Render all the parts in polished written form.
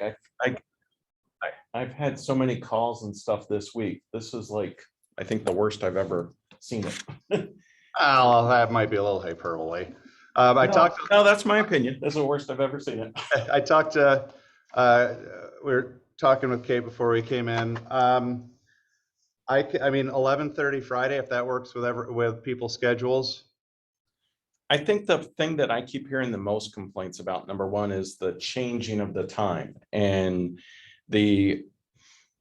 like I've had so many calls and stuff this week. This is like, I think the worst I've ever seen it. Oh, that might be a little hyperbole. No, that's my opinion. That's the worst I've ever seen it. I talked to, we were talking with Kate before we came in. I mean, 11:30 Friday, if that works with people's schedules. I think the thing that I keep hearing the most complaints about, number one, is the changing of the time and the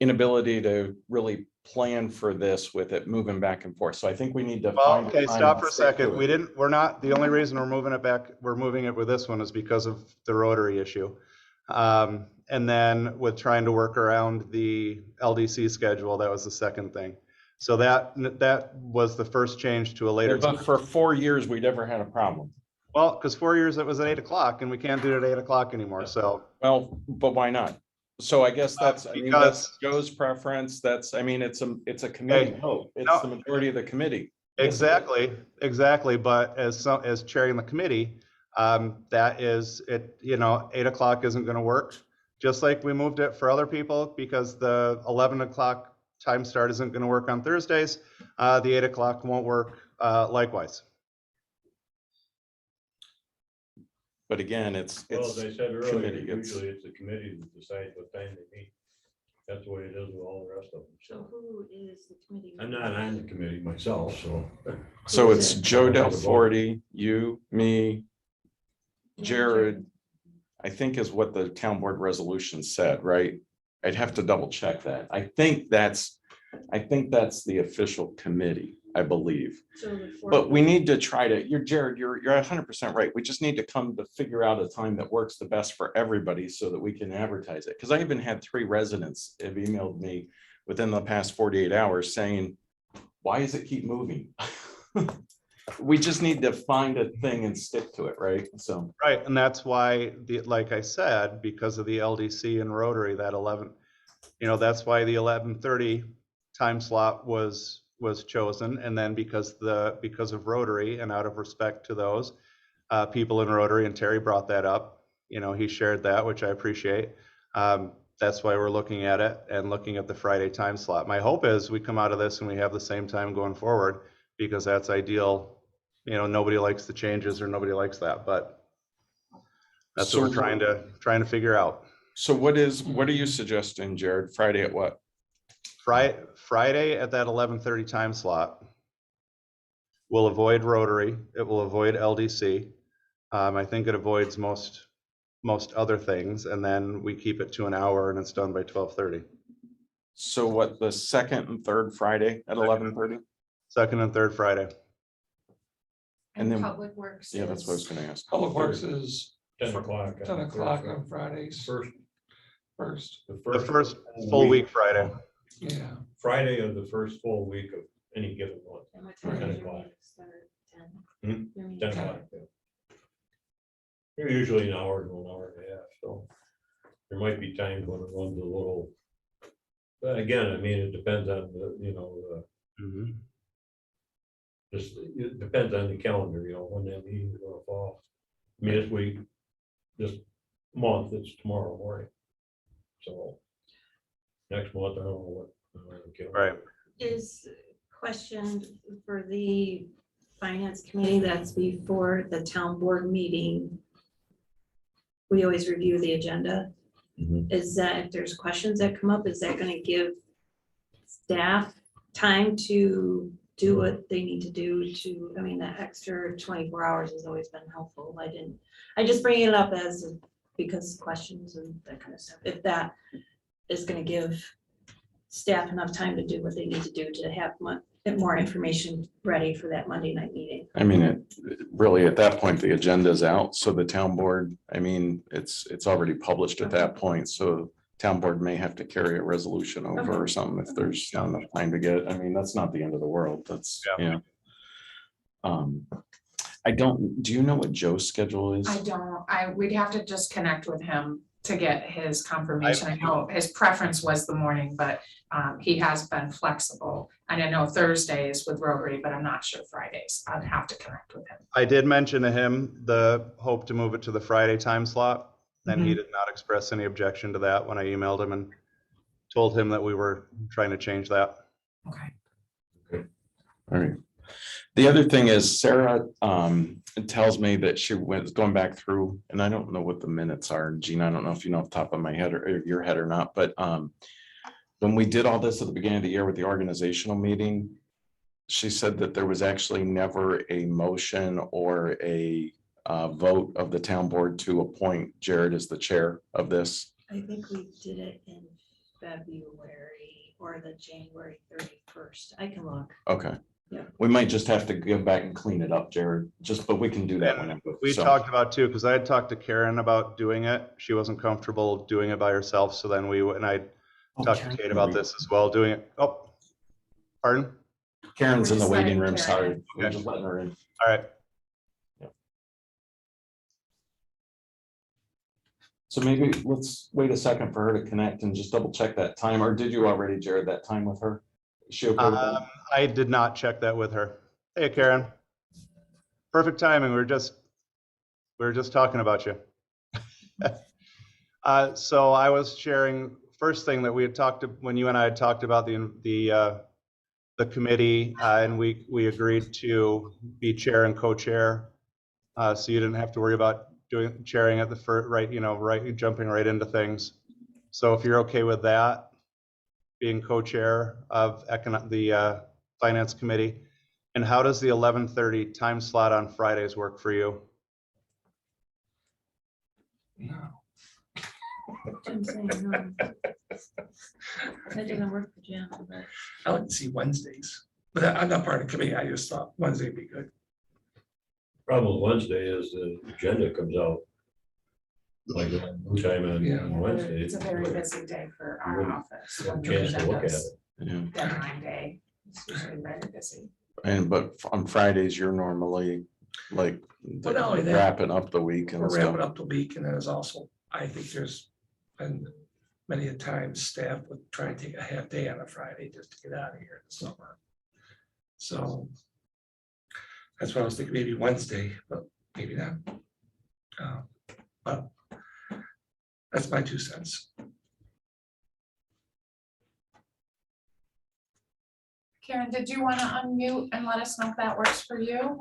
inability to really plan for this with it moving back and forth. So I think we need to Well, find. okay, stop for a second. We're not, the only reason we're moving it back, we're moving it with this one is because of the Rotary issue. And then with trying to work around the LDC schedule, that was the second thing. So that was the first change to a later But time. for 4 years, we never had a problem. Well, because 4 years it was at 8 o'clock and we can't do it at 8 o'clock anymore. So, Well, but why not? So I guess that's, I mean, that's Joe's preference. That's, I mean, it's a committee vote. It's the majority of the committee. exactly. But as chairing the committee, that is it, 8 o'clock isn't going to work. Just like we moved it for other people because the 11 o'clock time start isn't going to work on Thursdays. The 8 o'clock won't work likewise. But again, Well, as I said earlier, committee. usually it's the committee that decides what time they meet. That's the way it is with all the rest of them. So who is the committee? I'm not on the committee myself, so. So it's Joe Del Forte, you, me, Jared, I think is what the town board resolution said, right? I'd have to double check that. I think that's the official committee, I believe. So the But we need to try to, Jared, you're 100% right. We just need to come to figure out a time that works the best for everybody so that we can advertise it. Because I even had 3 residents have emailed me within the past 48 hours saying, why does it keep moving? We just need to find a thing and stick to it, right? So right, and that's why like I said, because of the LDC and Rotary, that 11, that's why the 11:30 time slot was chosen. And then because of Rotary and out of respect to those people in Rotary, and Terry brought that up, he shared that, which I appreciate. That's why we're looking at it and looking at the Friday time slot. My hope is we come out of this and we have the same time going forward, because that's ideal. Nobody likes the changes or nobody likes that, but that's what we're trying to figure out. So what are you suggesting, Jared? Friday at what? Friday at that 11:30 time slot will avoid Rotary. It will avoid LDC. I think it avoids most other things, and then we keep it to an hour and it's done by 12:30. So what, the second and third Friday at 11:30? Second and third Friday. And then Public Works. Yeah, that's what I was going to ask. Public Works is 10 o'clock. 10 o'clock on Fridays. First. The first full week Friday. Yeah. Friday of the first full week of any given month. And what time 10 is your o'clock. meeting start? 10? Hmm? Your meeting 10 start? o'clock. Yeah. They're usually an hour to 1 hour and a half, so there might be times when it runs a little. But again, I mean, it depends on the, just, it depends on the calendar, when that meeting is gonna fall. I mean, this week, this month, it's tomorrow morning. So next month, I don't know what. Right. Is question for the finance committee that's before the town board meeting. We always review the agenda. Mhm. Is that if there's questions that come up, is that gonna give staff time to do what they need to do to, I mean, that extra 24 hours has always been helpful. I just bring it up because questions and that kind of stuff. If that is gonna give staff enough time to do what they need to do to have more information ready for that Monday night meeting. I mean, it really, at that point, the agenda's out. So the town board, I mean, it's already published at that point. So town board may have to carry a resolution over or something if there's not enough time to get it. I mean, that's not the end of the world. That's, do you know what Joe's schedule is? I don't, we'd have to just connect with him to get his confirmation. I know his preference was the morning, but he has been flexible. And I know Thursdays with Rotary, but I'm not sure Fridays. I'd have to connect with him. I did mention to him the hope to move it to the Friday time slot. And he did not express any objection to that when I emailed him and told him that we were trying to change that. Okay. All right. The other thing is Sarah tells me that she was going back through, and I don't know what the minutes are. Gene, I don't know if you know off the top of my head or your head or not, but when we did all this at the beginning of the year with the organizational meeting, she said that there was actually never a motion or a vote of the town board to appoint Jared as the chair of this. I think we did it in February or the January 31st. I can look. Okay. Yeah. We might just have to go back and clean it up, Jared, but we can do that whenever. We talked about too, because I had talked to Karen about doing it. She wasn't comfortable doing it by herself. So then I talked to Kate about this as well, doing it. Oh, pardon? Karen's We're in the just waiting letting room, Karen sorry. in. We're just letting her in. All right. So maybe let's wait a second for her to connect and just double check that time, or did you already, Jared, that time with her? Is she okay with that? I did not check that with her. Hey, Karen. Perfect timing. We were just talking about you. So I was sharing first thing that we had talked to when you and I had talked about the committee, and we agreed to be chair and co-chair, so you didn't have to worry about chairing at the first, right, jumping right into things. So if you're okay with that, being co-chair of the finance committee, and how does the 11:30 time slot on Fridays work for you? No. I'm saying no. That doesn't work for Jim, but I like to see Wednesdays, but I'm not part of the committee. I just thought Wednesday would be good. Problem with Wednesday is the agenda comes out like no time Yeah. on Wednesday. It's a very busy day for our Wouldn't office. get a when the chance to look at agenda's it. Yeah. Deadline day, it's usually very busy. But on Fridays, you're normally like But not only that, wrapping up the week We're and wrapping stuff. up the week, and then there's also, I think there's been many a times staff would try and take a half day on a Friday just to get out of here in the summer. So that's what I was thinking, maybe Wednesday, but maybe not. But that's my 2 cents. Karen, did you want to unmute and let us know if that works for you?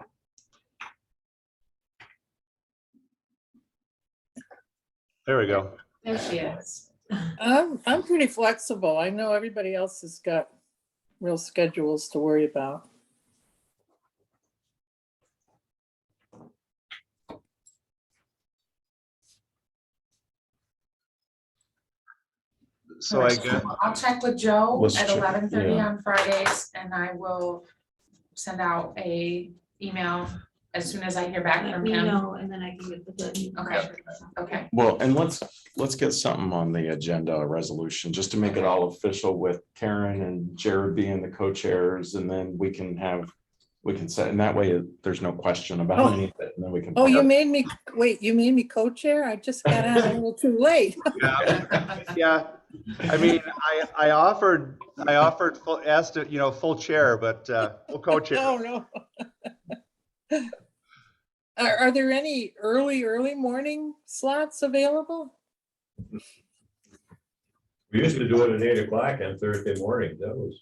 There we go. There she is. I'm pretty flexible. I know everybody else has got real schedules to worry about. So I get, I'll check with Joe Let's at check, 11:30 yeah. on Fridays, and I will send out a email as soon as I hear back let from me him. know, and then I can get the good. Okay. Okay, Well, and let's get something on the agenda, a resolution, just to make it all official with Karen and Jared being the co-chairs, and then we can set, and that way there's no question about Oh. any of it, and then we can. Oh, you made me, wait, you made me co-chair? I just got out a little too late. yeah, I mean, I offered full, asked it, full chair, but full co-chair. Oh, no. Are there any early morning slots available? We used to do it at 8 o'clock on Thursday morning. That was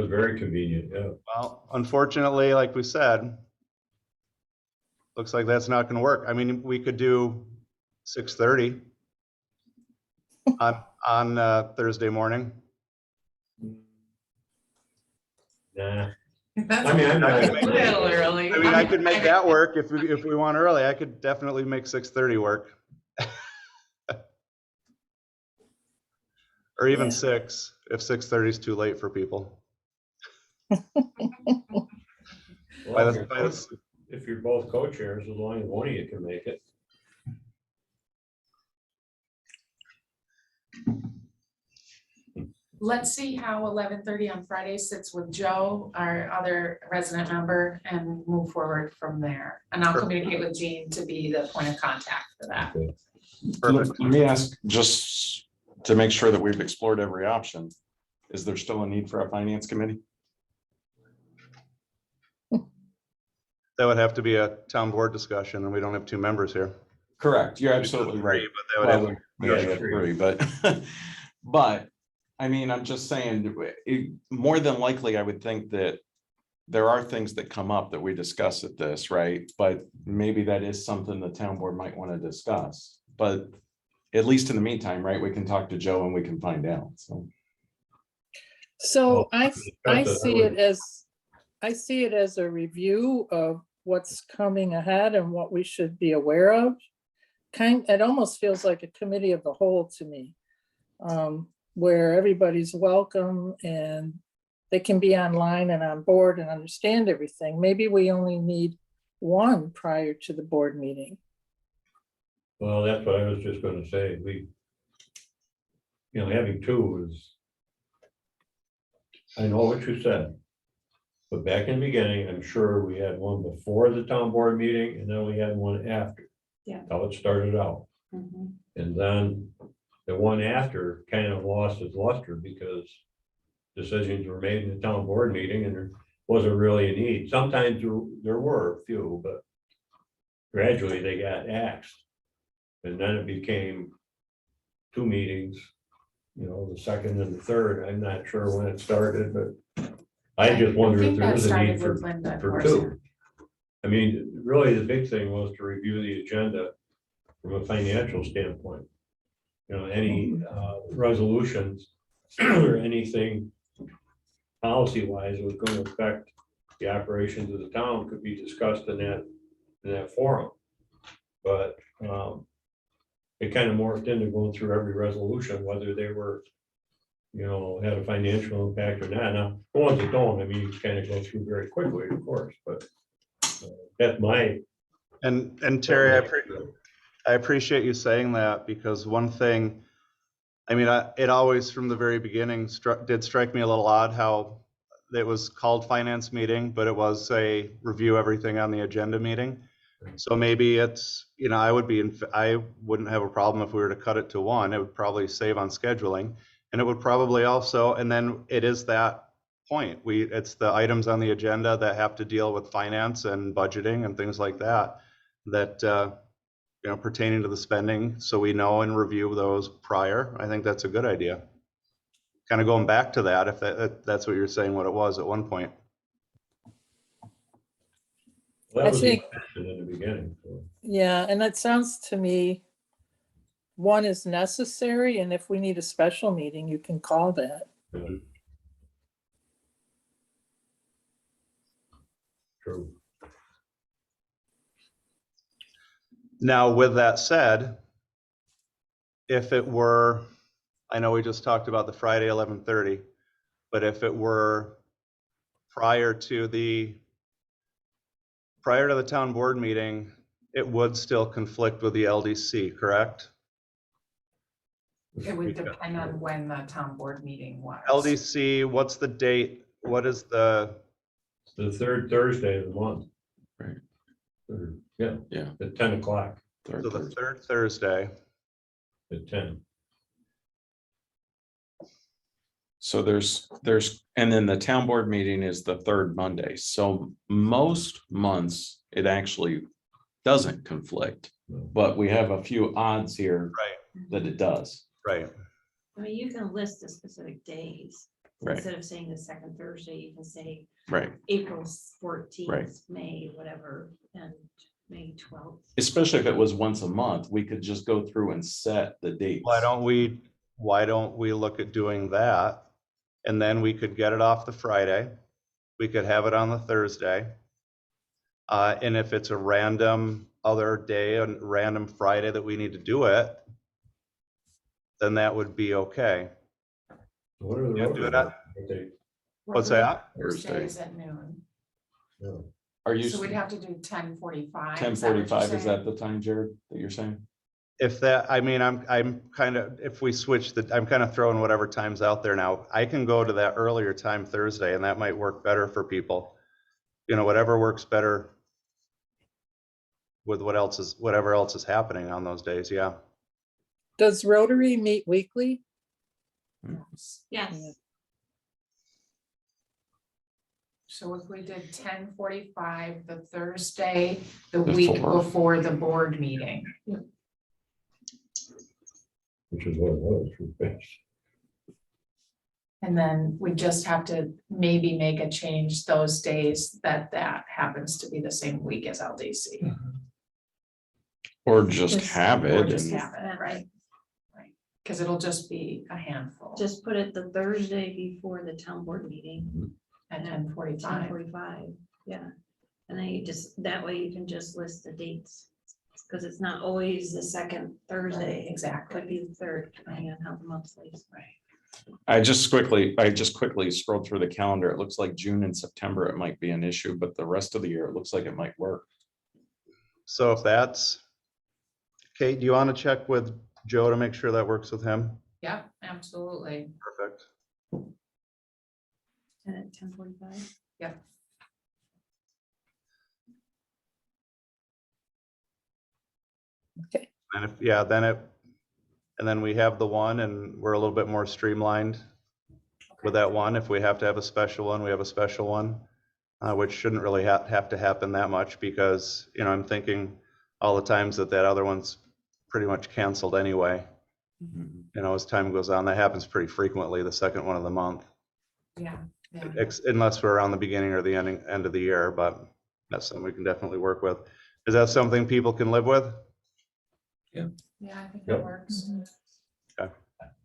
very convenient, yeah. Well, unfortunately, like we said, looks like that's not going to work. I mean, we could do 6:30 on Thursday morning. Nah, that's I mean, I'm not- a little early. I mean, I could make that work if we want early. I could definitely make 6:30 work. Or even Yeah. 6, if 6:30 is too late for people. well, if you're both co-chairs, as long as one of you can make it. Let's see how 11:30 on Friday sits with Joe, our other resident member, and move forward from there. And I'll communicate with Jean to be the point of contact for that. Perfect. Let me ask, just to make sure that we've explored every option, is there still a need for a finance committee? That would have to be a town board discussion, and we don't have 2 members here. Correct, you're absolutely right. But that would Well, Yeah, yeah, agree, but, but, I mean, I'm just saying, more than likely, I would think that there are things that come up that we discuss at this, right? But maybe that is something the town board might want to discuss, but at least in the meantime, right, we can talk to Joe and we can find out, so. So Well, I discuss it, see it as, I see it as a review of what's coming ahead and what we should be aware of. It almost feels like a committee of the whole to me, where everybody's welcome and they can be online and on board and understand everything. Maybe we only need one prior to the board meeting. Well, that's what I was just gonna say, having two is. I know what you said. But back in the beginning, I'm sure we had one before the town board meeting and then we had one after. Yeah. How it started out. Mhm. And then the one after kind of lost its luster because decisions were made in the town board meeting and there wasn't really a need. Sometimes there were a few, but gradually they got axed. And then it became two meetings, the second and the third. I'm not sure when it started, but I just wonder if think there that is a need started with Linda for Corson. two. I mean, really, the big thing was to review the agenda from a financial standpoint. Any resolutions or anything policy-wise was going to affect the operations of the town could be discussed in that forum. But it kind of morphed into going through every resolution, whether they were, had a financial impact or not. Now, the ones that don't, I mean, you kind of go through very quickly, of course, but that's my. And Terry, I appreciate you saying that, because one thing, I mean, it always from the very beginning did strike me a little odd how it was called finance meeting, but it was a review everything on the agenda meeting. So maybe it's, I wouldn't have a problem if we were to cut it to one. It would probably save on scheduling, and it would probably also, and then it is that point. It's the items on the agenda that have to deal with finance and budgeting and things like that, pertaining to the spending, so we know and review those prior. I think that's a good idea. Kind of going back to that, if that's what you're saying, what it was at one point. Well, I that was the think- intention in the beginning. So. Yeah, and it sounds to me, one is necessary, and if we need a special meeting, you can call that. Yeah. True. Now, with that said, if it were, I know we just talked about the Friday 11:30, but if it were prior to the town board meeting, it would still conflict with the LDC, correct? It would depend on when the town board meeting was. LDC, what's the date? What is the? The third Thursday of the month. Right. Yeah. Yeah. At 10 o'clock, Third So the Thursday. third Thursday. at 10. So there's, and then the town board meeting is the third Monday. So most months it actually doesn't conflict, but we have a few odds here Right. that it does. Right. I mean, you can list the specific days. Right. Instead of saying the second Thursday, you can say Right. April Right. 14th, May, whatever, and May 12th. Especially if it was once a month, we could just go through and set the dates. Why don't we look at doing that? And then we could get it off the Friday. We could have it on the Thursday. And if it's a random other day, a random Friday that we need to do it, then that would be okay. What are the Yeah, road do it rules? Okay, What's that? Thursdays at noon. yeah. Are you, So we'd have to do 10:45. 10:45, is that the time, Jared, that you're saying? If that, I mean, I'm kind of, if we switch I'm kind of throwing whatever time's out there now. I can go to that earlier time Thursday, and that might work better for people. Whatever works better with whatever else is happening on those days. Yeah. Does Rotary meet weekly? Yes. So if we did 10:45, the Thursday, the week Before. before the board meeting. Which is what it was for best. And then we just have to maybe make a change those days that happens to be the same week as LDC. Or just Just- have Or it. just and- have it, right? Right, because it'll just be a handful Just put it the Thursday before the town board meeting, at ten 10:45. 45, yeah. And then you just, that way you can just list the dates, because it's not always the second Thursday. Exactly. Could be the third, depending on how the month lays. Right. I just quickly scrolled through the calendar. It looks like June and September, it might be an issue, but the rest of the year, it looks like it might work. So if that's, Kate, do you want to check with Joe to make sure that works with him? Yep, absolutely. Perfect. And at 10:45. Yep. And if, yeah, and then we have the one and we're a little bit more streamlined with that one. If we have to have a special one, we have a special one, which shouldn't really have to happen that much because, you know, I'm thinking all the times that other one's pretty much canceled anyway. You know, as time goes on, that happens pretty frequently, the second one of the month, Yeah. Yeah. unless we're around the beginning or the end of the year, but that's something we can definitely work with. Is that something people can live with? Yeah, I think Yep. that works.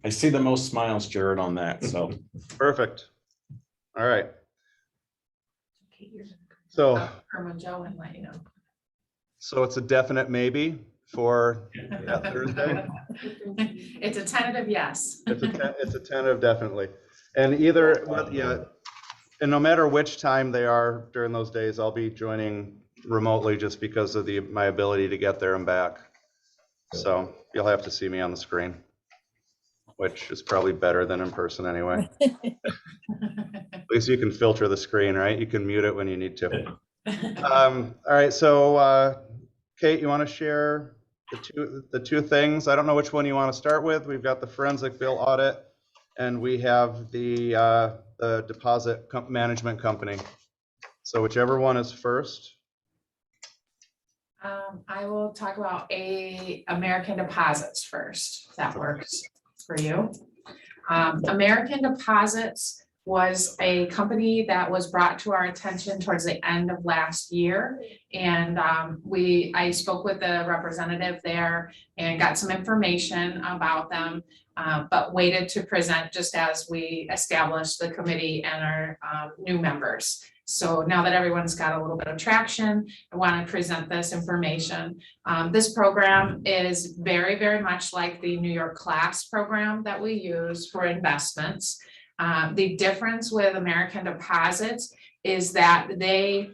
I see the most smiles, Jared, on that, so. Perfect. All right. Okay, you're- So, Herman Joe and let you know. so it's a definite maybe for that Thursday? It's a tentative yes. It's a tentative, definitely. And either, yeah, and no matter which time they are during those days, I'll be joining remotely just because of my ability to get there and back. So you'll have to see me on the screen, which is probably better than in person anyway. At least you can filter the screen, right? You can mute it when you need to. All right, so Kate, you want to share the two things? I don't know which one you want to start with. We've got the forensic bill audit, and we have the deposit management company. So whichever one is first. I will talk about American Deposits first, if that works for you. American Deposits was a company that was brought to our attention towards the end of last year. And I spoke with the representative there and got some information about them, but waited to present just as we established the committee and our new members. So now that everyone's got a little bit of traction, I want to present this information. This program is very, very much like the New York class program that we use for investments. The difference with American Deposits is that they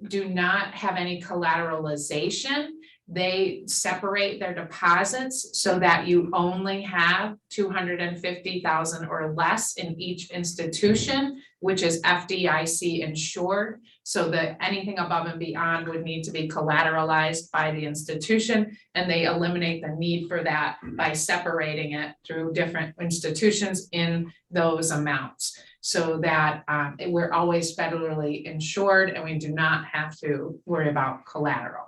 do not have any collateralization. They separate their deposits so that you only have 250,000 or less in each institution, which is FDIC insured. So that anything above and beyond would need to be collateralized by the institution, and they eliminate the need for that by separating it through different institutions in those amounts, so that we're always federally insured and we do not have to worry about collateral.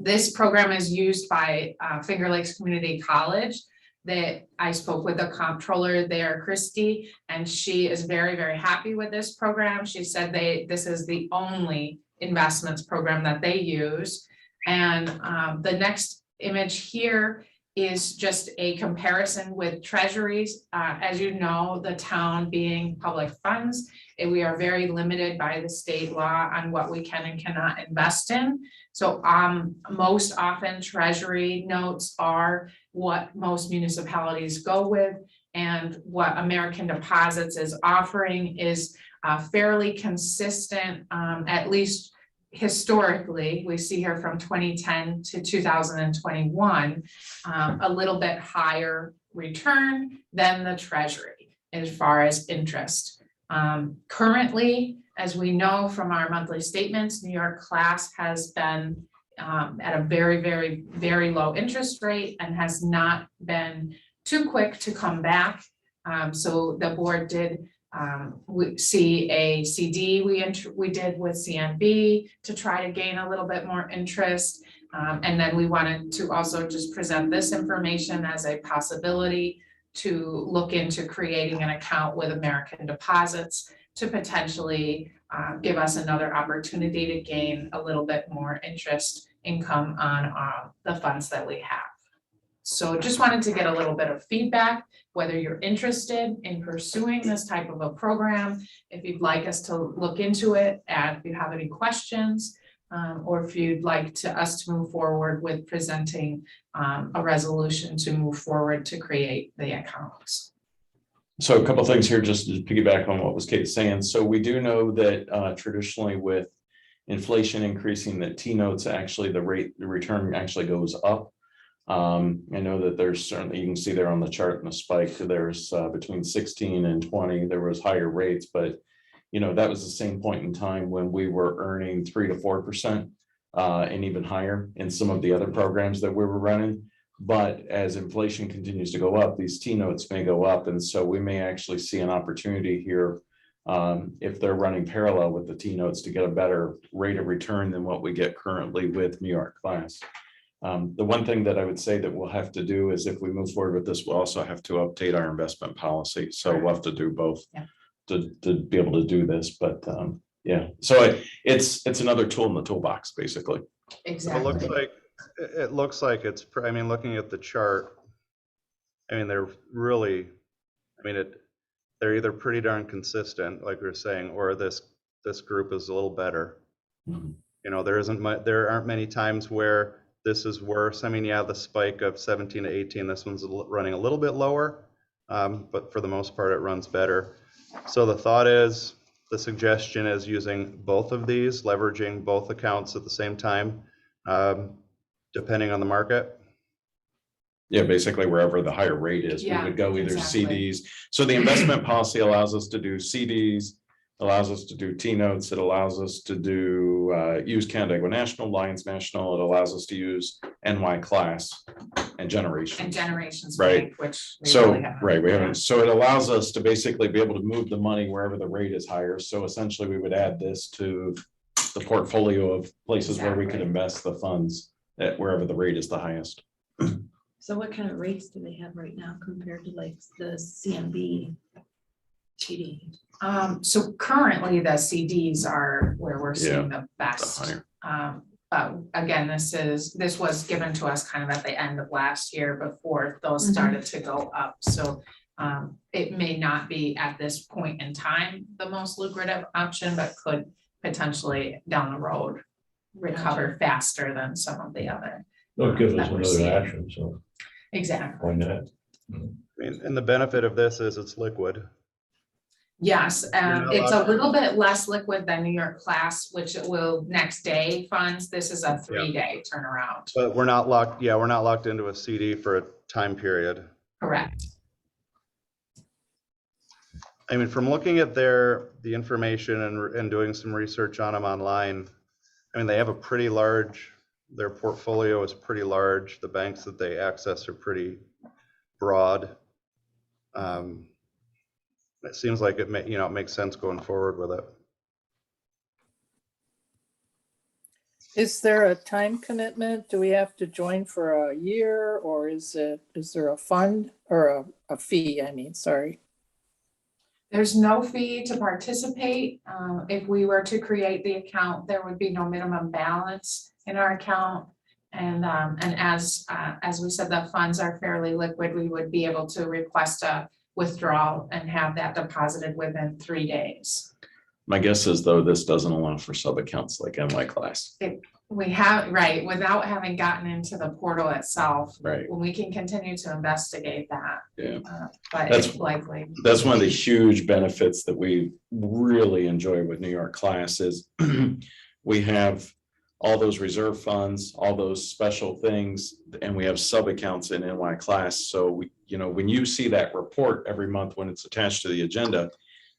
This program is used by Finger Lakes Community College. That I spoke with the comptroller there, Christy, and she is very, very happy with this program. She said this is the only investments program that they use. And the next image here is just a comparison with treasuries. As you know, the town being public funds, we are very limited by the state law on what we can and cannot invest in. So most often treasury notes are what most municipalities go with, and what American Deposits is offering is fairly consistent, at least historically. We see here from 2010 to 2021, a little bit higher return than the treasury as far as interest. Currently, as we know from our monthly statements, New York class has been at a very, very, very low interest rate and has not been too quick to come back. So the board did We see a CD we did with CNB to try to gain a little bit more interest. And then we wanted to also just present this information as a possibility to look into creating an account with American Deposits to potentially give us another opportunity to gain a little bit more interest income on the funds that we have. So just wanted to get a little bit of feedback, whether you're interested in pursuing this type of a program, if you'd like us to look into it, and if you have any questions, or if you'd like us to move forward with presenting a resolution to move forward to create the accounts. So a couple of things here, just to piggyback on what was Kate saying. So we do know that traditionally with inflation increasing, that T-notes actually, the return actually goes up. I know that there's certainly, you can see there on the chart in the spike, there's between 16 and 20, there was higher rates, but you know, that was the same point in time when we were earning 3 to 4% and even higher in some of the other programs that we were running. But as inflation continues to go up, these T-notes may go up. And so we may actually see an opportunity here if they're running parallel with the T-notes to get a better rate of return than what we get currently with New York Class. The one thing that I would say that we'll have to do is if we move forward with this, we'll also have to update our investment policy. So we'll have to do both to be able to do this. But yeah, so it's another tool in the toolbox, basically. Exactly. It looks like it's, I mean, looking at the chart, I mean, they're really, I mean, they're either pretty darn consistent, like we were saying, or this group is a little better. Mhm. You know, there aren't many times where this is worse. I mean, yeah, the spike of 17 to 18, this one's running a little bit lower, but for the most part, it runs better. So the thought is, the suggestion is using both of these, leveraging both accounts at the same time, depending on the market. Yeah, basically wherever the higher rate is, we Yeah, would go either exactly. CDs. So the investment policy allows us to do CDs, allows us to do T-notes. It allows us to do use Canandaigua National, Lions National. It allows us to use NY Class and Generations. And Generations Right. Bank, which we So, really haven't. right, we haven't. So it allows us to basically be able to move the money wherever the rate is higher. So essentially we would add this to the portfolio of places where we could Exactly. invest the funds at wherever the rate is the highest. So what kind of rates do they have right now compared to like the CMB TD? So currently the CDs are where we're seeing the best. higher. But again, this was given to us kind of at the end of last year before those started to go up. So it may not be at this point in time the most lucrative option, but could potentially down the road recover faster than some of the other. No, it gives us That we're another seeing. action, so Exactly. why not? I mean, and the benefit of this is it's liquid. Yes, not it's a allowed- little bit less liquid than New York Class, which it will next day funds. This is a 3-day turnaround. But we're not locked, yeah, we're not locked into a CD for a time period. Correct. I mean, from looking at the information and doing some research on them online, I mean, they have a pretty large, their portfolio is pretty large. The banks that they access are pretty broad. It seems like it makes sense going forward with it. Is there a time commitment? Do we have to join for a year, or is there a fund or a fee? I mean, sorry. There's no fee to participate. If we were to create the account, there would be no minimum balance in our account. And as we said, the funds are fairly liquid. We would be able to request a withdrawal and have that deposited within 3 days. My guess is though, this doesn't allow for sub accounts like NY Class. We have, right, without having gotten into the portal itself, Right. we can continue to investigate that. Yeah. But That's- it's likely. That's one of the huge benefits that we really enjoy with New York Class is we have all those reserve funds, all those special things, and we have sub accounts in NY Class. So we, when you see that report every month when it's attached to the agenda,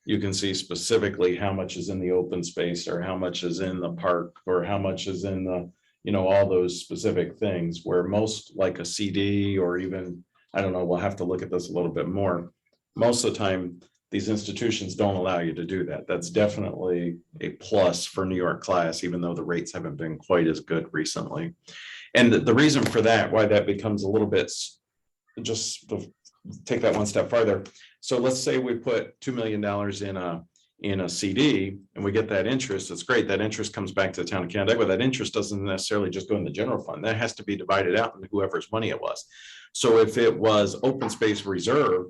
you can see specifically how much is in the open space or how much is in the park or how much is in the, all those specific things, where most like a CD or even, I don't know, we'll have to look at this a little bit more. Most of the time, These institutions don't allow you to do that. That's definitely a plus for New York class, even though the rates haven't been quite as good recently. And the reason for that, why that becomes a little bit, just to take that one step farther. So let's say we put $2 million in a CD and we get that interest. It's great. That interest comes back to the town of Canandaigua. That interest doesn't necessarily just go in the general fund. That has to be divided out into whoever's money it was. So if it was open space reserve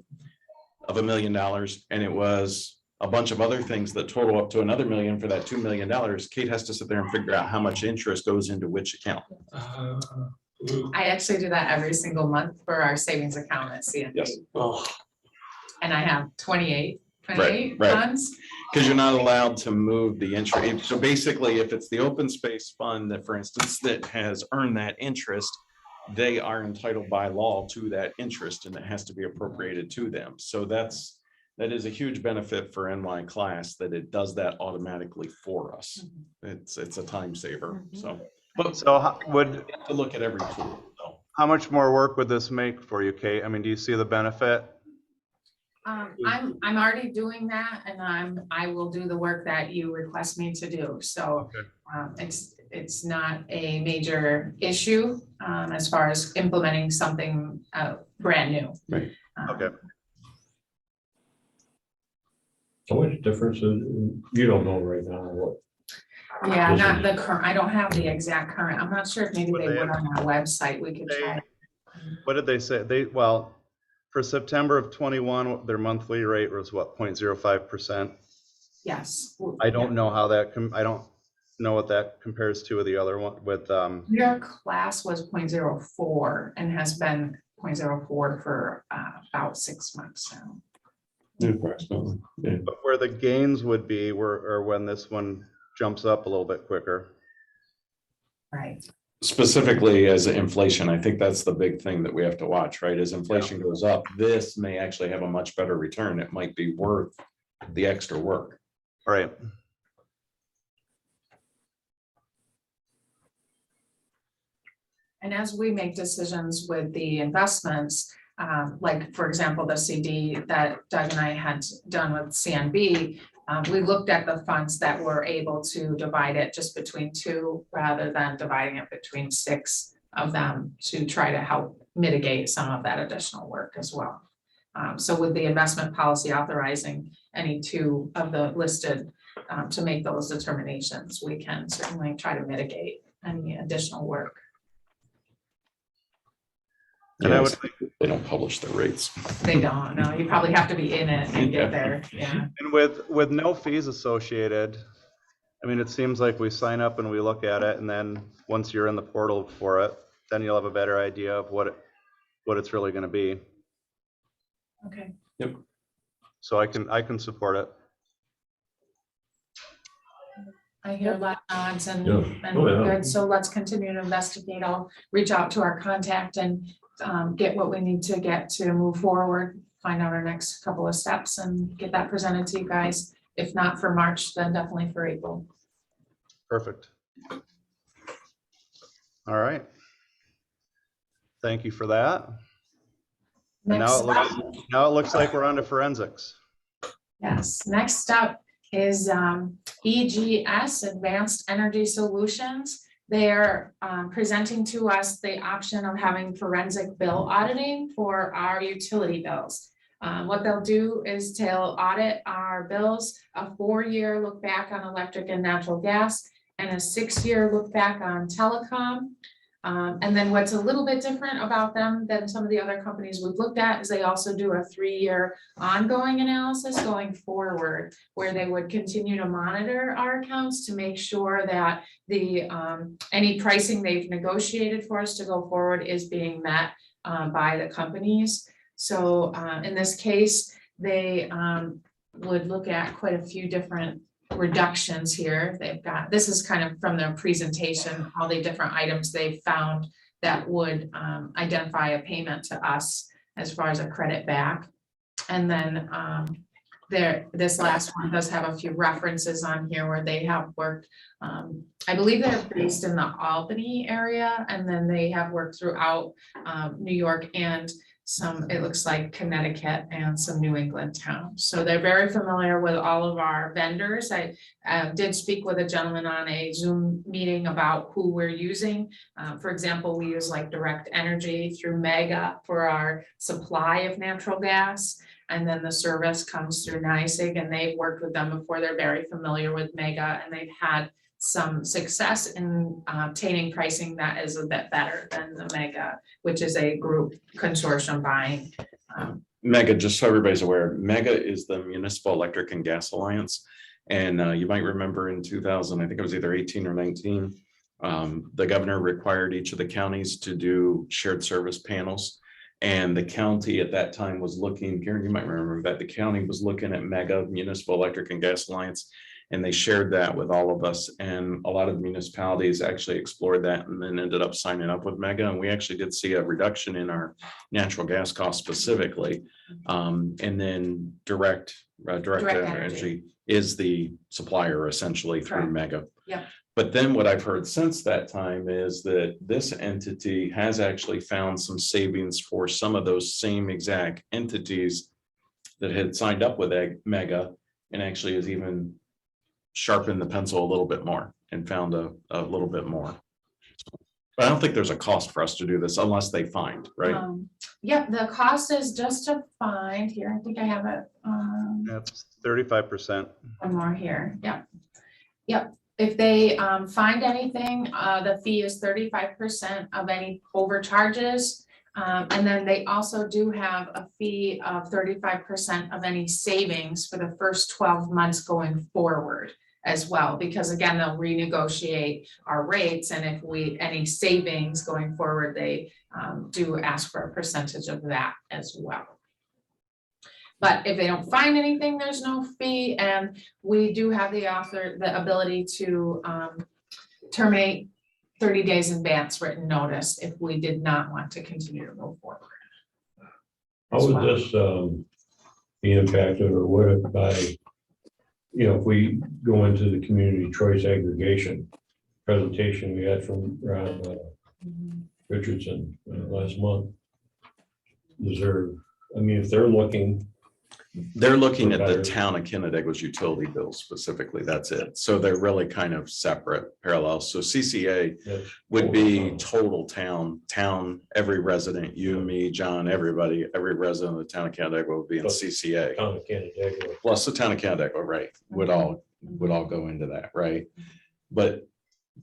of $1 million and it was a bunch of other things that total up to another million for that $2 million, Kate has to sit there and figure out how much interest goes into which account. I actually do that every single month for our savings account at CNB. Yes. Oh, And I have 28 right. funds. Because you're not allowed to move the interest. So basically, if it's the open space fund that, for instance, that has earned that interest, they are entitled by law to that interest and it has to be appropriated to them. So that is a huge benefit for NY class, that it does that automatically for us. It's a time saver. So, but So we have to look at every tool. So. how much more work would this make for you, Kate? I mean, do you see the benefit? I'm already doing that and I will do the work that you request me to do. So it's not a major issue as far as implementing something brand new. Right. Okay. So much difference is, you don't know right now what. Yeah, not the current, I don't have the exact current. I'm not sure if maybe they would on our website. We could try. What did they say? Well, for September of 21, their monthly rate was what, 0.05%? Yes. I don't know how that, I don't know what that compares to with the other one with, Your class was 0.04 and has been 0.04 for about 6 months now. Yeah, approximately. Yeah. but where the gains would be or when this one jumps up a little bit quicker. Right. Specifically as inflation, I think that's the big thing that we have to watch, right? As inflation goes up, this may actually have a much better return. It might be worth the extra work. Right. And as we make decisions with the investments, like for example, the CD that Doug and I had done with CNB, we looked at the funds that were able to divide it just between 2 rather than dividing it between 6 of them to try to help mitigate some of that additional work as well. So with the investment policy authorizing any 2 of the listed to make those determinations, we can certainly try to mitigate any additional work. And I would Yes, they don't publish the rates. They don't, no, you probably have to be in it and get there, yeah. And with no fees associated, I mean, it seems like we sign up and we look at it, and then once you're in the portal for it, then you'll have a better idea of what it's really going to be. Okay. Yep. So I can support it. I hear a lot of nods and Yeah. Oh, yeah. good, so let's continue to investigate. I'll reach out to our contact and get what we need to get to move forward, find out our next couple of steps and get that presented to you guys. If not for March, then definitely for April. Perfect. All right. Thank you for that. And Next up, now it looks like we're on to forensics. yes, next up is EGS, Advanced Energy Solutions. They're presenting to us the option of having forensic bill auditing for our utility bills. What they'll do is they'll audit our bills, a 4-year look back on electric and natural gas, and a 6-year look back on telecom. And then what's a little bit different about them than some of the other companies we've looked at is they also do a 3-year ongoing analysis going forward, where they would continue to monitor our accounts to make sure that the any pricing they've negotiated for us to go forward is being met by the companies. So in this case, they would look at quite a few different reductions here. They've got, this is kind of from their presentation, all the different items they've found that would identify a payment to us as far as a credit back. And then this last one does have a few references on here where they have worked. I believe they're based in the Albany area, and then they have worked throughout New York and it looks like Connecticut and some New England towns. So they're very familiar with all of our vendors. I did speak with a gentleman on a Zoom meeting about who we're using. For example, we use like Direct Energy through Mega for our supply of natural gas. And then the service comes through NYSEG, and they've worked with them before. They're very familiar with Mega, and they've had some success in obtaining pricing that is a bit better than the Mega, which is a group consortium buying. Mega, just so everybody's aware, Mega is the Municipal Electric and Gas Alliance. And you might remember in 2000, I think it was either 18 or 19, the governor required each of the counties to do shared service panels. And the county at that time was looking, Karen, you might remember that the county was looking at Mega, Municipal Electric and Gas Alliance, and they shared that with all of us. And a lot of municipalities actually explored that and then ended up signing up with Mega. And we actually did see a reduction in our natural gas costs specifically. And then Direct Energy is the supplier essentially through Correct. Mega. Yep. But then what I've heard since that time is that this entity has actually found some savings for some of those same exact entities that had signed up with Mega, and actually has even sharpened the pencil a little bit more and found a little bit more. But I don't think there's a cost for us to do this unless they find, right? Yep, the cost is just to find here. I think I have it. That's 35%. One more here. Yep. Yep. If they find anything, the fee is 35% of any overcharges. And then they also do have a fee of 35% of any savings for the first 12 months going forward as well, because again, they'll renegotiate our rates, and if any savings going forward, they do ask for a percentage of that as well. But if they don't find anything, there's no fee, and we do have the ability to terminate 30 days in advance written notice if we did not want to continue to move forward. How would this be impacted, or would it by, if we go into the community choice aggregation presentation we had from Ron Richardson last month? Is there, if they're looking at the town of Kennedega's utility bills specifically, that's it. So they're really kind of separate, parallel. So CCA would be total town, every resident, you, me, John, everybody, every resident of the town of Kennedaga would be in CCA. Town of Canandaigua. Plus the town of Canandaigua, right, would all go into that, right? But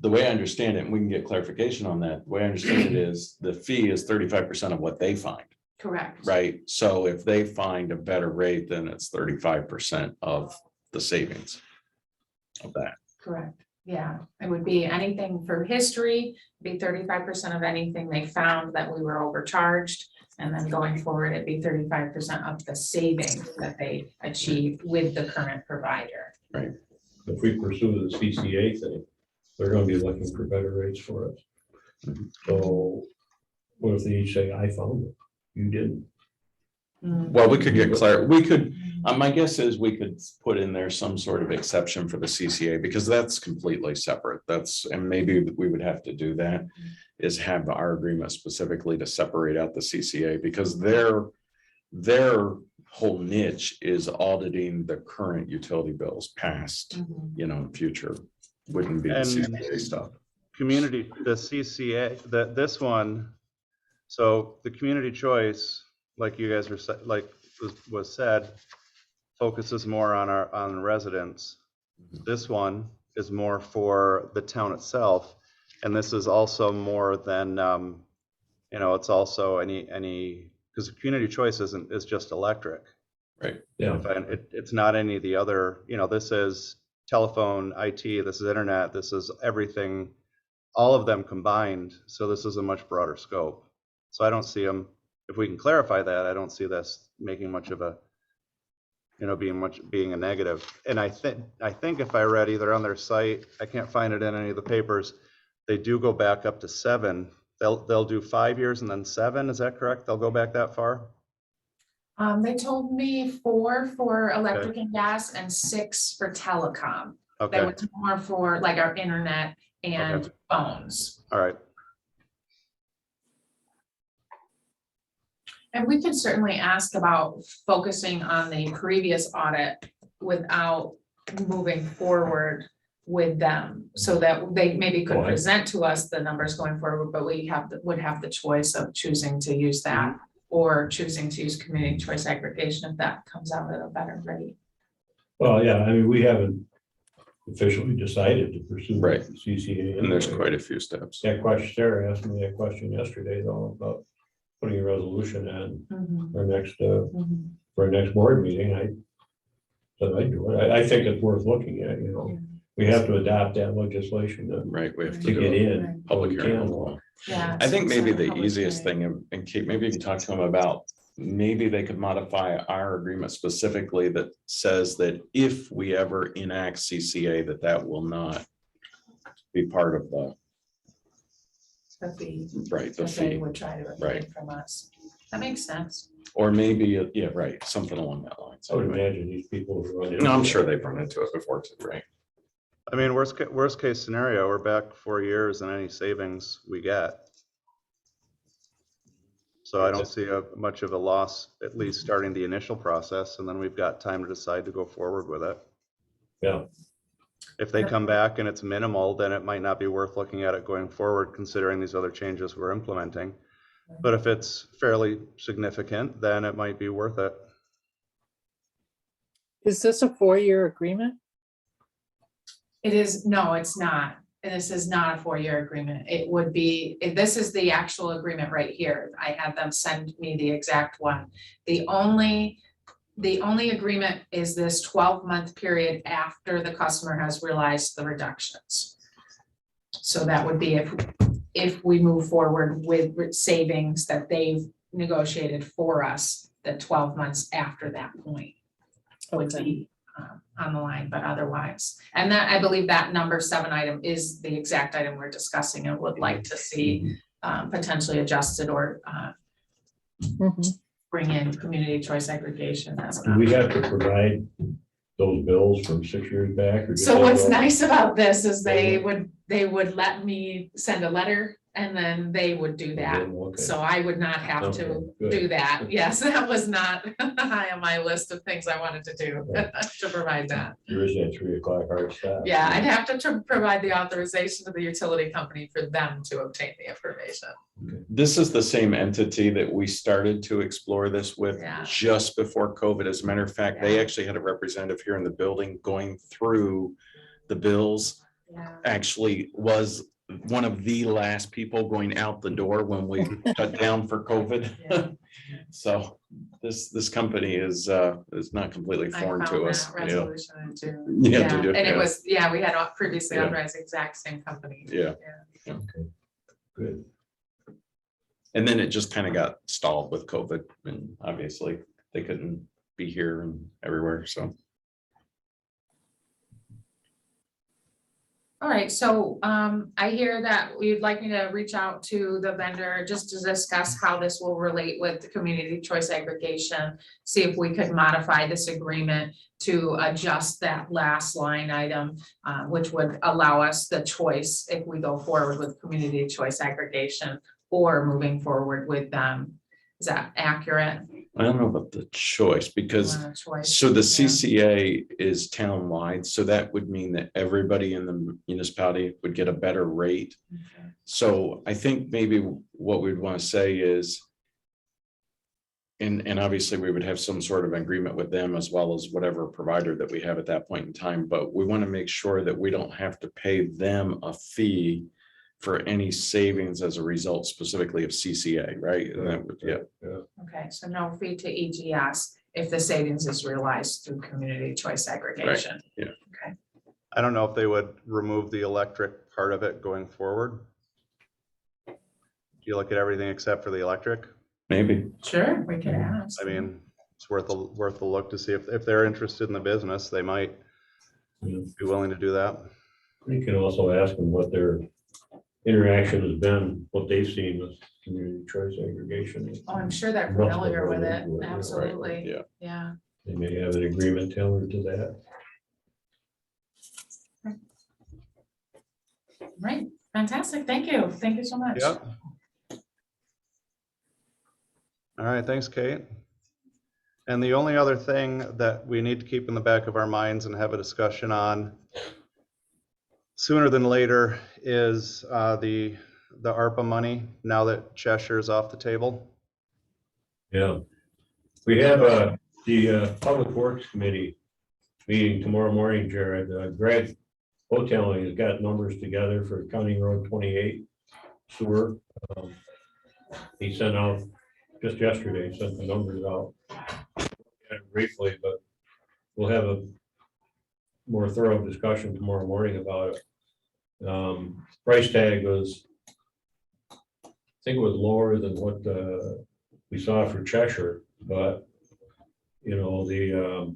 the way I understand it, and we can get clarification on that, the way I understand it is the fee is 35% of what they find. Correct. Right, so if they find a better rate, then it's 35% of the savings of that. Correct. Yeah, it would be anything for history, be 35% of anything they found that we were overcharged. And then going forward, it'd be 35% of the savings that they achieved with the current provider. Right. If we pursue the CCA thing, they're gonna be looking for better rates for us. So what if they each say, I found it, you didn't? Well, we could get clarity. We could, my guess is we could put in there some sort of exception for the CCA, because that's completely separate. And maybe we would have to do that, is have our agreement specifically to separate out the CCA, because their whole niche is auditing the current utility bills past, future, wouldn't be the CCA stuff. The CCA, this one, so the community choice, like you guys were like was said, focuses more on residents. This one is more for the town itself, and this is also more than it's also any because community choice is just electric, right? Yeah, it's not any of the other. This is telephone, IT, this is internet, this is everything, all of them combined. So this is a much broader scope. So I don't see them. If we can clarify that, I don't see this making much of a, being a negative. And I think if I read either on their site, I can't find it in any of the papers, they do go back up to 7. They'll do 5 years and then 7. Is that correct? They'll go back that far? They told me 4 for electric and gas and 6 for telecom. Okay. That was more for like our internet and phones. All right. And we could certainly ask about focusing on the previous audit without moving forward with them. So that they maybe could Well, present to us the numbers going forward, but we would have the choice of choosing to use that. Or choosing to use community choice aggregation if that comes out at a better rate. Well, yeah, I mean, we haven't officially decided to pursue. Right. CCA. And there's anyway. quite a few steps. That question, Sarah asked me that question yesterday though, about putting a resolution on our next, for our next board meeting. I said I'd do it. I think it's worth looking at, you know. We have to adopt that legislation Right, we have to to get do a in. public We hearing. can. as well. Yeah. I think maybe so the public easiest hearing. thing, and Kate, maybe you can talk to them about, maybe they could modify our agreement specifically that says that if we ever enact CCA, that will not be part of the, The fee, right, the that they fee. would try to Right. avoid from us. That makes sense. Or maybe, yeah, right, something along that line. I would imagine these people who run. No, I'm sure they've run into it before too, right? I mean, worst case scenario, we're back 4 years and any savings we get. So I don't see much of a loss, at least starting the initial process, and then we've got time to decide to go forward with it. Yeah, If they come back and it's minimal, then it might not be worth looking at it going forward, considering these other changes we're implementing. But if it's fairly significant, then it might be worth it. Is this a 4-year agreement? It is, no, it's not. This is not a 4-year agreement. It would be, this is the actual agreement right here. I had them send me the exact one. The only agreement is this 12-month period after the customer has realized the reductions. So that would be if we move forward with savings that they've negotiated for us, the 12 months after that point would Okay. be on the line, but otherwise. And that, I believe that number 7 item is the exact item we're discussing and would like to see potentially adjusted or Mhm. bring in community choice aggregation as do an we option. have to provide those bills from 6 years back? Or just So what's have those? nice about this is they Yeah. would let me send a letter and then they would do that. Okay. So I would not have to Okay, good. do that. Yes, that was not high on my list of things I wanted to do to provide that. There is that 3 o'clock hard stop. Yeah, I'd have to provide the authorization to the utility company for them to obtain the information. This is the same entity that we started to explore this with Yeah. just before COVID. As a matter of fact, they Yeah. actually had a representative here in the building going through the bills. Yeah. Actually was one of the last people going out the door when we shut down for COVID. Yeah. So this company is not completely I foreign to found us. that Yeah, resolution in June. Yeah, to do- And it yeah. was, we had previously Yeah. authorized the exact same company. Yeah. Okay, good. And then it just kind of got stalled with COVID, and obviously they couldn't be here and everywhere, so. All right, so I hear that you'd like me to reach out to the vendor just to discuss how this will relate with the community choice aggregation. See if we could modify this agreement to adjust that last line item, which would allow us the choice if we go forward with community choice aggregation or moving forward with them. Is that accurate? I don't know about the choice, because Choice. so the Yeah. CCA is townwide, so that would mean that everybody in the municipality would get a better rate. Okay. So I think maybe what we'd want to say is, and obviously we would have some sort of agreement with them as well as whatever provider that we have at that point in time, but we want to make sure that we don't have to pay them a fee for any savings as a result specifically of CCA, right? And that would, yeah. Okay, so no fee to EGS if the savings is realized through community choice aggregation. yeah. Okay, I don't know if they would remove the electric part of it going forward. Do you look at everything except for the electric? Maybe. sure, we could ask. I mean, it's worth a look to see if they're interested in the business, they might Yeah. be willing to do that. You can also ask them what their interaction has been, what they've seen with community choice aggregation. Oh, I'm sure they're Must have familiar with run it, into it, yeah, right, absolutely, Yeah. yeah. They may have an agreement tailored to that. Right, fantastic, thank you so much. Yeah. All right, thanks, Kate. And the only other thing that we need to keep in the back of our minds and have a discussion on sooner than later is the ARPA money, now that Cheshire is off the table. Yeah. We have the Public Works Committee meeting tomorrow morning, Jared. Greg Hoteling has got numbers together for County Road 28 sewer. He sent out, just yesterday, sent the numbers out briefly, but we'll have a more thorough discussion tomorrow morning about it. Price tag was, I think it was lower than what we saw for Cheshire, but you know, the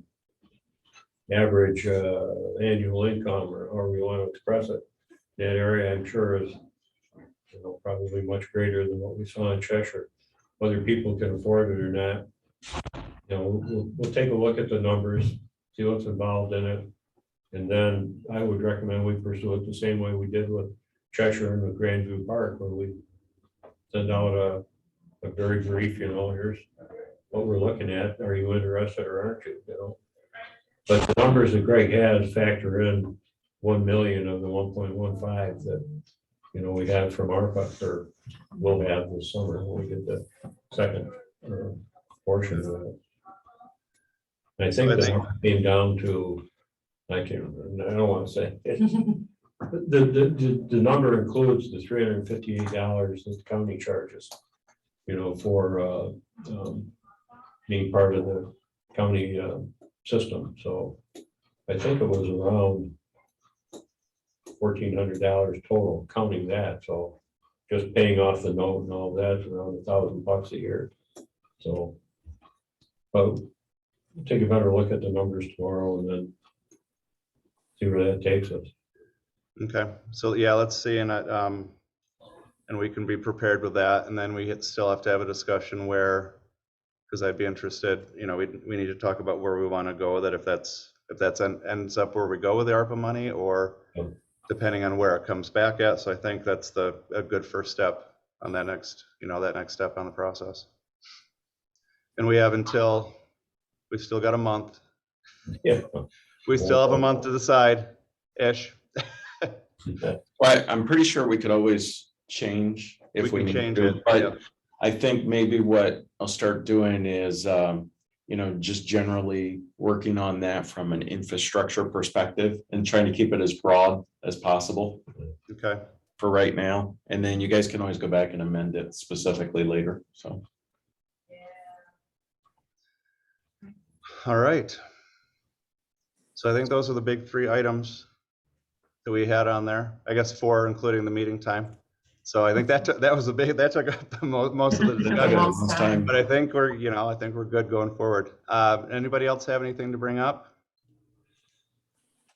average annual income, or however you want to express it, that area, I'm sure is, you know, probably much greater than what we saw in Cheshire. Whether people can afford it or not, you know, we'll take a look at the numbers, see what's involved in it. And then I would recommend we pursue it the same way we did with Cheshire and with Grandview Park, where we send out a very brief, you know, here's what we're looking at. Are you interested or aren't you, you know? But the numbers that Greg has factor in 1 million of the 1.15 that, you know, we have from ARPA, or will have this summer when we get the second portion of it. And I think that came down to, I can't remember, I don't want to say. The number includes the $358 that the county charges, you know, for being part of the county system. So I think it was around $1,400 total, counting that. So just paying off the note and all that's around $1,000 a year. So, but we'll take a better look at the numbers tomorrow and then see where that takes us. Okay, so yeah, let's see, and we can be prepared with that, and then we still have to have a discussion where, because I'd be interested, you know, we need to talk about where we want to go with it, if that's ends up where we go with the ARPA money, or depending on where it comes back at. So I think that's a good first step on that next, you know, that next step on the process. And we have until, we've still got a month. Yeah. We still have a month to decide-ish. Well, I'm pretty sure we could always change if we can need change to, it, but yeah. I think maybe what I'll start doing is, you know, just generally working on that from an infrastructure perspective and trying to keep it as broad as possible Okay. for right now. And then you guys can always go back and amend it specifically later, so. All right. So I think those are the big three items that we had on there. I guess 4, including the meeting time. So I think that took up the most of the discussion. But I think we're good going forward. Anybody else have anything to bring up?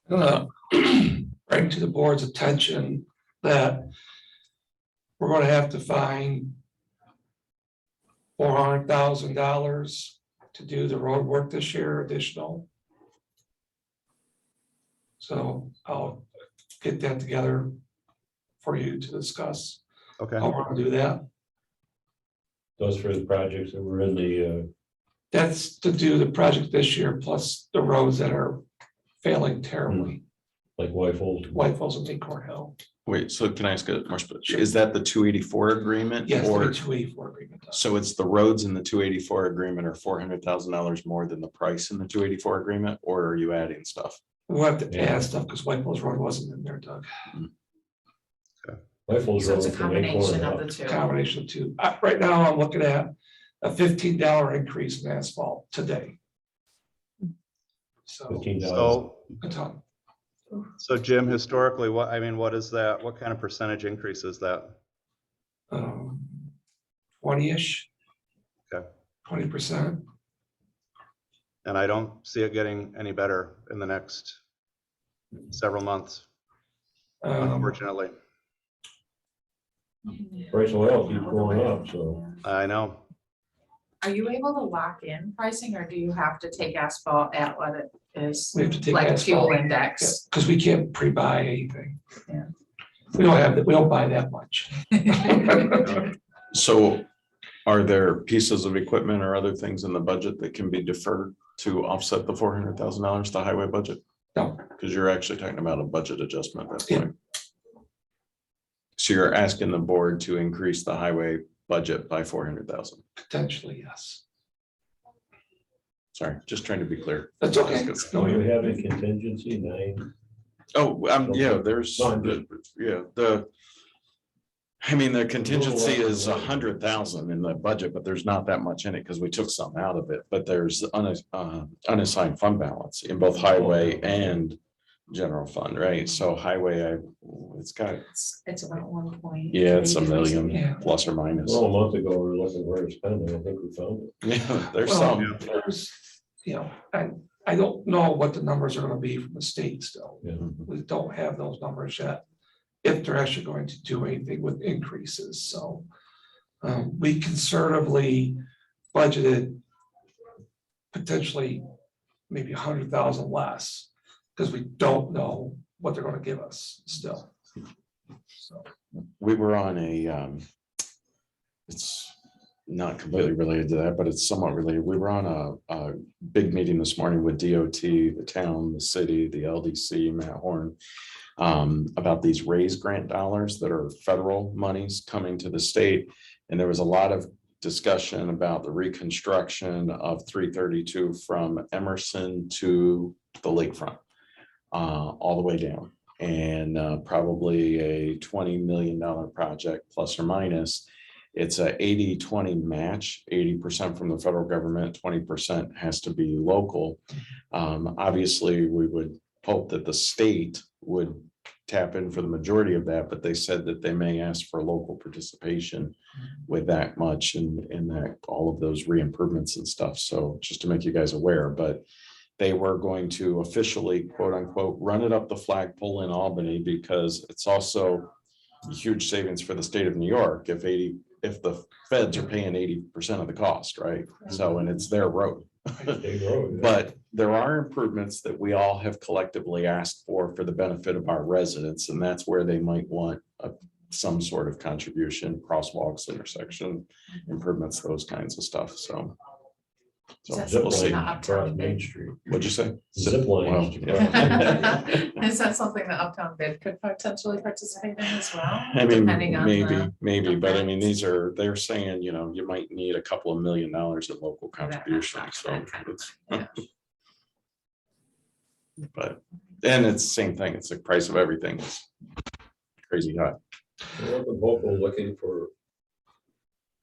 Bring to the board's attention that we're going to have to find $400,000 to do the road work this year, additional. So I'll get that together for you to discuss. Okay. How we're gonna do that. Those for the projects that were in the That's to do the project this year, plus the roads that are failing terribly, like Whitefold. Whitefalls and Acorn Hill. Wait, so can I ask a more specific, is that the 284 agreement? Yes, Or, the 284 agreement. so it's the roads in the 284 agreement are $400,000 more than the price in the 284 agreement, or are you adding stuff? We'll have to Yeah. add stuff because Whitefalls Road wasn't in there, Doug. Whitefold's So it's a road from Acorn combination up. of the two. Combination of two. Right now, I'm looking at a $15 increase in asphalt today. So $15. a ton. So Jim, historically, what is that? What kind of percentage increase is that? 20-ish. Okay. 20%. And I don't see it getting any better in the next several months, unfortunately. Price of oil keeps going up, so. I know. Are you able to lock in pricing, or do you have to take asphalt at what it is? We have to take Like asphalt. fuel index? Because we can't pre-buy anything. Yeah. We don't buy that much. So Are there pieces of equipment or other things in the budget that can be deferred to offset the $400,000, the highway budget? No. Because you're actually talking about a budget adjustment at that Yeah. point. So you're asking the board to increase the highway budget by 400,000. Potentially, yes. Sorry, just trying to be clear. That's okay. Do No, we you're- have a contingency 9? Oh, yeah, there's, yeah, I mean, the contingency is 100,000 in the budget, but there's not that much in it because we took some out of it. But there's unassigned fund balance in both highway and general fund, right? So highway, it's got, It's about 1 point. yeah, it's $1 million Yeah. plus or minus. Well, a month ago, we were looking where to spend it. I think we found it. Yeah, there's Well, some. there's, you know, I don't know what the numbers are gonna be from the state still. Yeah. We don't have those numbers yet, if they're actually going to do anything with increases, so. We conservatively budgeted potentially maybe 100,000 less, because we don't know what they're gonna give us still. So, We were on it's not completely related to that, but it's somewhat related. We were on a big meeting this morning with DOT, the town, the city, the LDC, Matt Horn, about these raise grant dollars that are federal monies coming to the state. And there was a lot of discussion about the reconstruction of 332 from Emerson to the lakefront, all the way down. And probably a $20 million project plus or minus. It's a 80-20 match, 80% from the federal government, 20% has to be local. Obviously, we would hope that the state would tap in for the majority of that, but they said that they may ask for local participation with that much and that all of those re-improvements and stuff. So just to make you guys aware, but they were going to officially, quote unquote, run it up the flagpole in Albany, because it's also a huge savings for the state of New York if the feds are paying 80% of the cost, right? So, and it's their road. State road, yeah. But there are improvements that we all have collectively asked for the benefit of our residents, and that's where they might want some sort of contribution, crosswalks, intersection improvements, those kinds of stuff, so. So That's we'll see. something Zip line across Main Street. What'd you say? Zip lines. Well, Is that something the Uptown bid could potentially participate in as well? I mean, Depending on maybe, but I mean, event? they're saying, you might need a couple of $1 million in local contributions, so that kind of it's. Yeah. But, and it's the same thing, it's the price of everything, it's crazy high. Wasn't Vocal looking for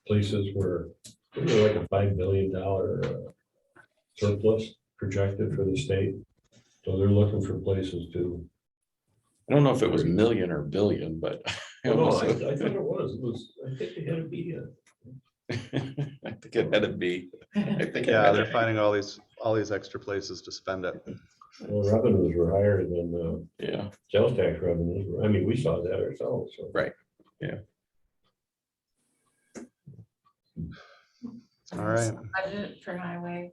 places where, like a $5 million surplus projected for the state? So they're looking for places to. I don't know if it was million or billion, but. Oh, no, I thought it was, I think it had to be I think it had to be. I think it Yeah, had they're to- finding all these extra places to spend it. well, revenues were higher than Yeah, sales tax revenues. I mean, we saw that ourselves, so. Right. All right. Budget for highway.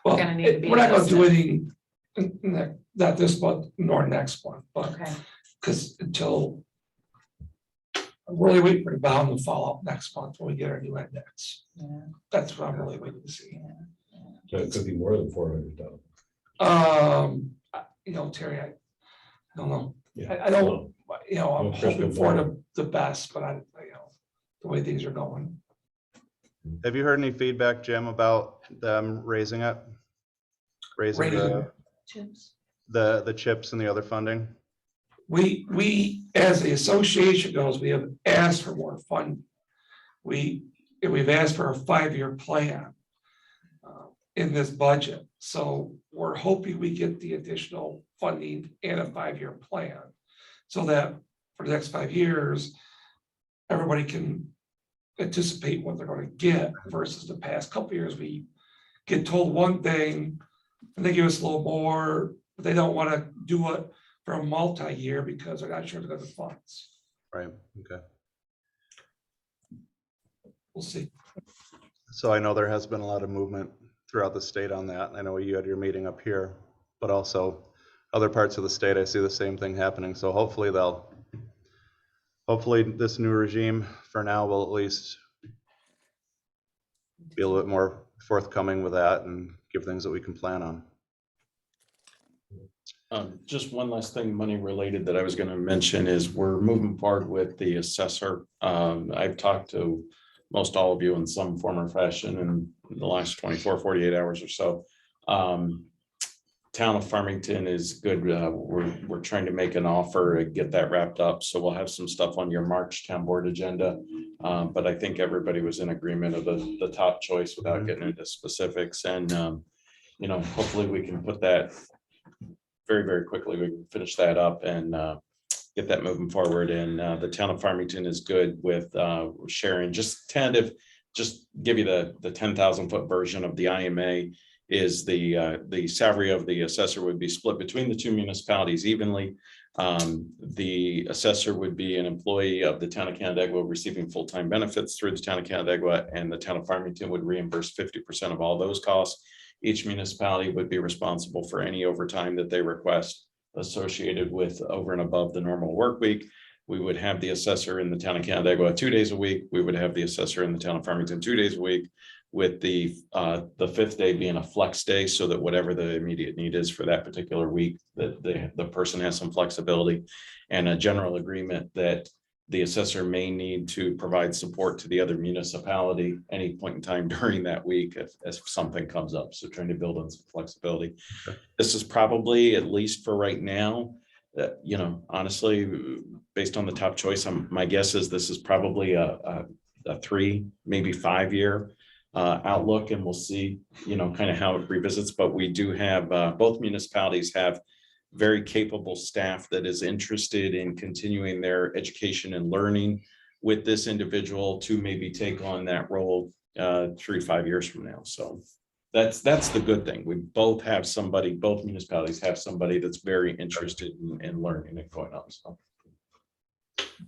well, Gonna need to be we're not gonna do adjusted. anything, not this month nor next month, but Okay, because until. I'm really waiting for the bound to fall out next month when we get our new index. yeah, That's what I'm really waiting to see. yeah. So it could be more than 400,000. Terry, I don't know. Yeah. I don't, I'm No crystal hoping for ball. the best, but the way things are going. Have you heard any feedback, Jim, about them raising it? Raising Chips. the chips and the other funding? We, as the association goes, we have asked for more funding. We've asked for a 5-year plan in this budget. So we're hoping we get the additional funding and a 5-year plan. So that for the next 5 years, everybody can anticipate what they're gonna get versus the past couple of years. We get told one thing and they give us a little more, but they don't wanna do it for a multi-year because they're not sure they're gonna have the funds. Right, okay. We'll see. So I know there has been a lot of movement throughout the state on that. I know you had your meeting up here, but also other parts of the state, I see the same thing happening. So hopefully this new regime for now will at least be a little bit more forthcoming with that and give things that we can plan on. Just one last thing, money related that I was going to mention is we're moving forward with the assessor. I've talked to most all of you in some form or fashion in the last 24, 48 hours or so. Town of Farmington is good. We're trying to make an offer and get that wrapped up. So we'll have some stuff on your March town board agenda. But I think everybody was in agreement of the top choice without getting into specifics. And, hopefully we can put that very, very quickly. We can finish that up and get that moving forward. And the town of Farmington is good with sharing, just tentative, just give you the 10,000 foot version of the IMA. Is the salary of the assessor would be split between the two municipalities evenly. The assessor would be an employee of the town of Canandaigua receiving full-time benefits through the town of Canandaigua, and the town of Farmington would reimburse 50% of all those costs. Each municipality would be responsible for any overtime that they request associated with over and above the normal work week. We would have the assessor in the town of Canandaigua 2 days a week. We would have the assessor in the town of Farmington 2 days a week, with the fifth day being a flex day, so that whatever the immediate need is for that particular week, that the person has some flexibility, and a general agreement that the assessor may need to provide support to the other municipality any point in time during that week if something comes up. So trying to build on some flexibility. This is probably, at least for right now, honestly, based on the top choice, my guess is this is probably a 3, maybe 5 year outlook, and we'll see, kind of how it revisits. But we do have both municipalities have very capable staff that is interested in continuing their education and learning with this individual to maybe take on that role 3 to 5 years from now. So that's the good thing. We both have somebody, both municipalities have somebody that's very interested in learning and going on. So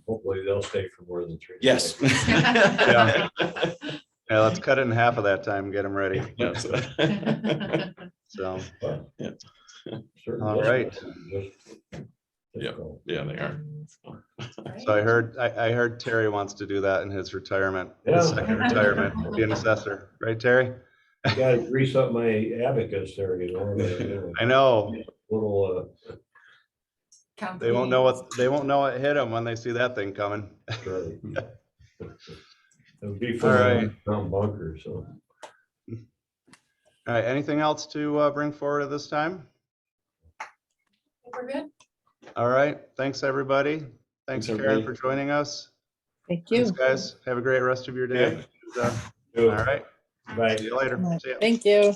Hopefully they'll stay for more than 3 yes. Yeah. Yeah, let's cut it in half of that time, get them ready. Yes. So, Yeah. all right. Yeah, they are. So I heard Terry wants to do that in his retirement, Yeah. his second retirement, be an assessor, right, Terry? I gotta grease up my abacus there, I know. Little, Count They the won't know days. what hit them when they see that thing coming. right. It would be All for right. the bunker, so. All right, anything else to bring forward at this time? We're good. All right, thanks, everybody. Thanks, Thanks, Karen, everybody. for joining us. Thank Thanks, you. guys. Have a great rest of your day. All right, Bye. see you later. See ya. Thank you.